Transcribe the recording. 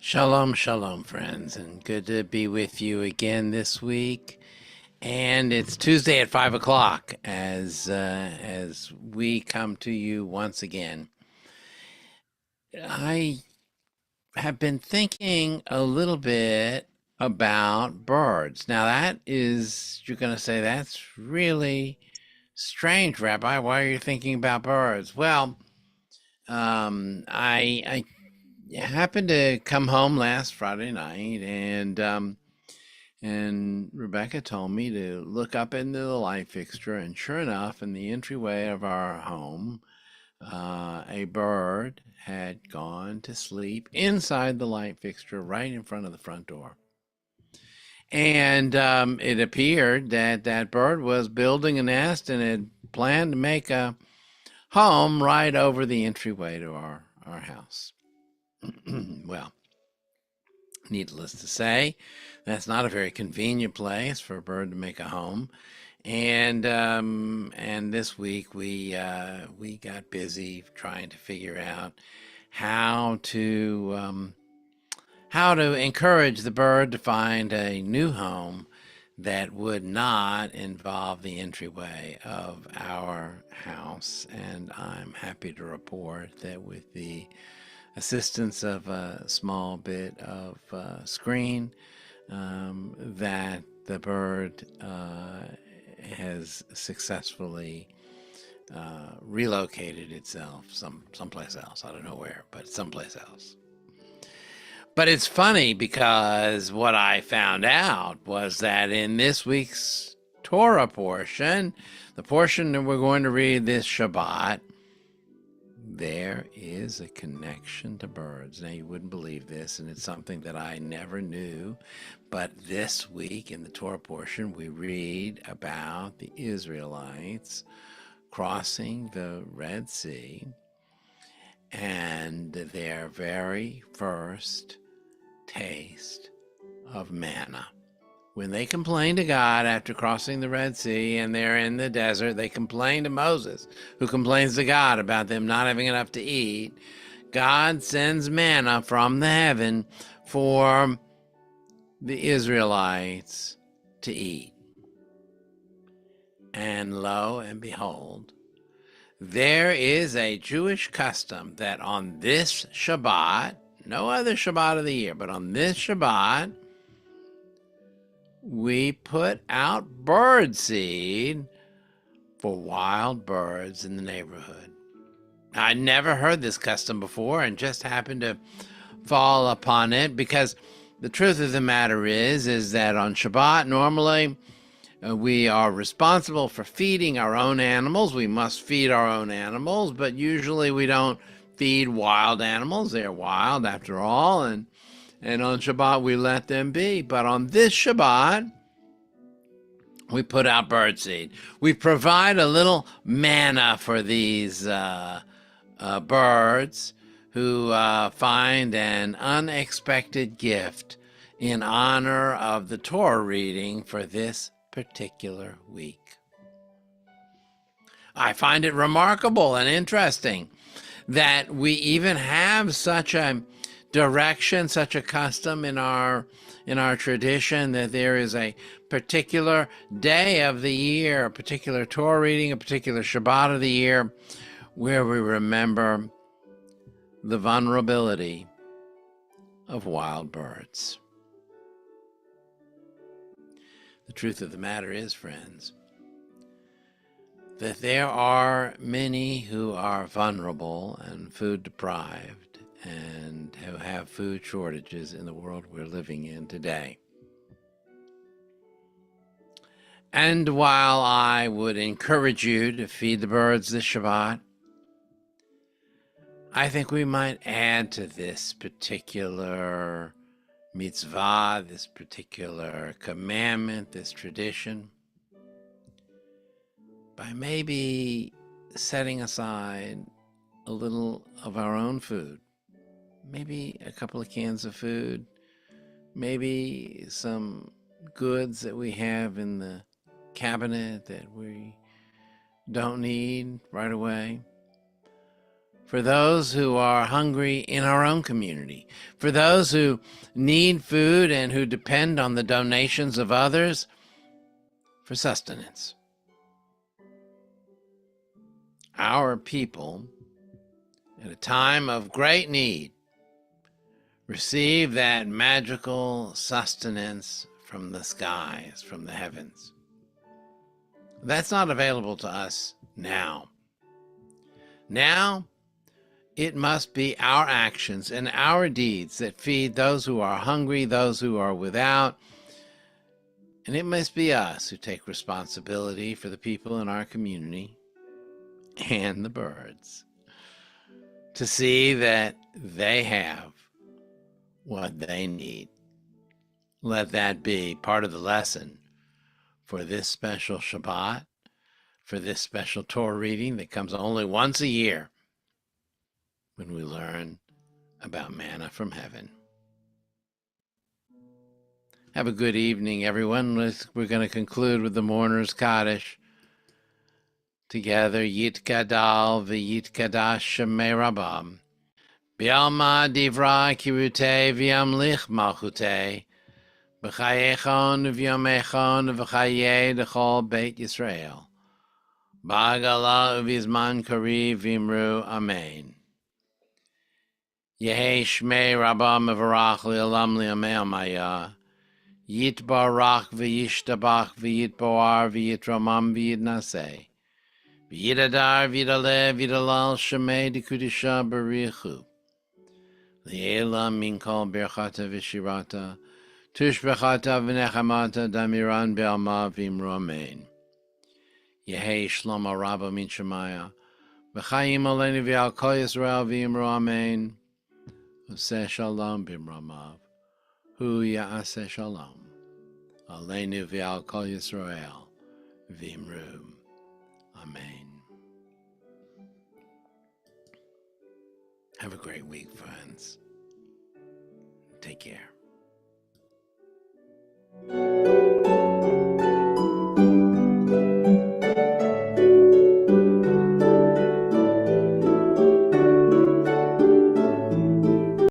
Shalom, shalom, friends, and good to be with you again this week. And it's Tuesday at 5 o'clock as we come to you once again. I have been thinking a little bit about birds. Now, you're going to say, that's really strange, Rabbi. Why are you thinking about birds? Well, I happened to come home last Friday night, and Rebecca told me to look up into the light fixture, and sure enough, in the entryway of our home, a bird had gone to sleep inside the light fixture right in front of the front door. And it appeared that that bird was building a nest and had planned to make a home right over the entryway to our house. Well, needless to say, that's not a very convenient place for a bird to make a home. And this week we got busy trying to figure out how to how to encourage the bird to find a new home that would not involve the entryway of our house. And I'm happy to report that with the assistance of a small bit of screen, that the bird has successfully relocated itself someplace else. I don't know where, but someplace else. But it's funny because what I found out was that in this week's Torah portion, the portion that we're going to read this Shabbat, there is a connection to birds. Now, you wouldn't believe this, and it's something that I never knew. But this week in the Torah portion, we read about the Israelites crossing the Red Sea and their very first taste of manna. When they complain to God after crossing the Red Sea and they're in the desert, they complain to Moses, who complains to God about them not having enough to eat. God sends manna from the heaven for the Israelites to eat. And lo and behold, there is a Jewish custom that on this Shabbat, no other Shabbat of the year, but on this Shabbat, we put out bird seed for wild birds in the neighborhood. I never heard this custom before and just happened to fall upon it because the truth of the matter is that on Shabbat, normally we are responsible for feeding our own animals. We must feed our own animals, but usually we don't feed wild animals. They're wild after all, and on Shabbat we let them be. But on this Shabbat, we put out birdseed. We provide a little manna for these birds who find an unexpected gift in honor of the Torah reading for this particular week. I find it remarkable and interesting that we even have such a direction, such a custom in our tradition, that there is a particular day of the year, a particular Torah reading, a particular Shabbat of the year, where we remember the vulnerability of wild birds. The truth of the matter is, friends, that there are many who are vulnerable and food deprived and who have food shortages in the world we're living in today. And while I would encourage you to feed the birds this Shabbat, I think we might add to this particular mitzvah, this particular commandment, this tradition, by maybe setting aside a little of our own food, maybe a couple of cans of food, maybe some goods that we have in the cabinet that we don't need right away, for those who are hungry in our own community, for those who need food and who depend on the donations of others for sustenance. Our people, at a time of great need, receive that magical sustenance from the skies, from the heavens. That's not available to us now. Now, it must be our actions and our deeds that feed those who are hungry, those who are without. And it must be us who take responsibility for the people in our community and the birds to see that they have what they need. Let that be part of the lesson for this special Shabbat, for this special Torah reading that comes only once a year, when we learn about manna from heaven. Have a good evening, everyone. We're going to conclude with the mourner's kaddish. Together, Yit Gadal v'Yit Kadash Shemei Rabam. B'alma divra kirute v'yamlich malchute. B'chayechon v'yomechon v'chayei d'chol Beit Yisrael. Ba'agala v'izman kari v'imru Amen. Yehi Shmei Rabam Mevarach Li'olam Li'amei Amaya. Yitbarach v'yishtabach v'yitboar v'yitramam v'yitnaseh. V'yidadar v'yidaleh v'yidalal shemei d'kudisha barichu. Li'ela min kol berchata v'shirata. Tushbechata v'nechamata damiran be'alma v'imru Amen. Yehi Shlomo Rabba min Shemaya. V'chayim olenu v'al kol Yisrael v'imru Amen. Oseh shalom b'imramav. Hu ya'aseh shalom. Aleinu v'al kol Yisrael v'imru. Amen. Have a great week, friends. Take care.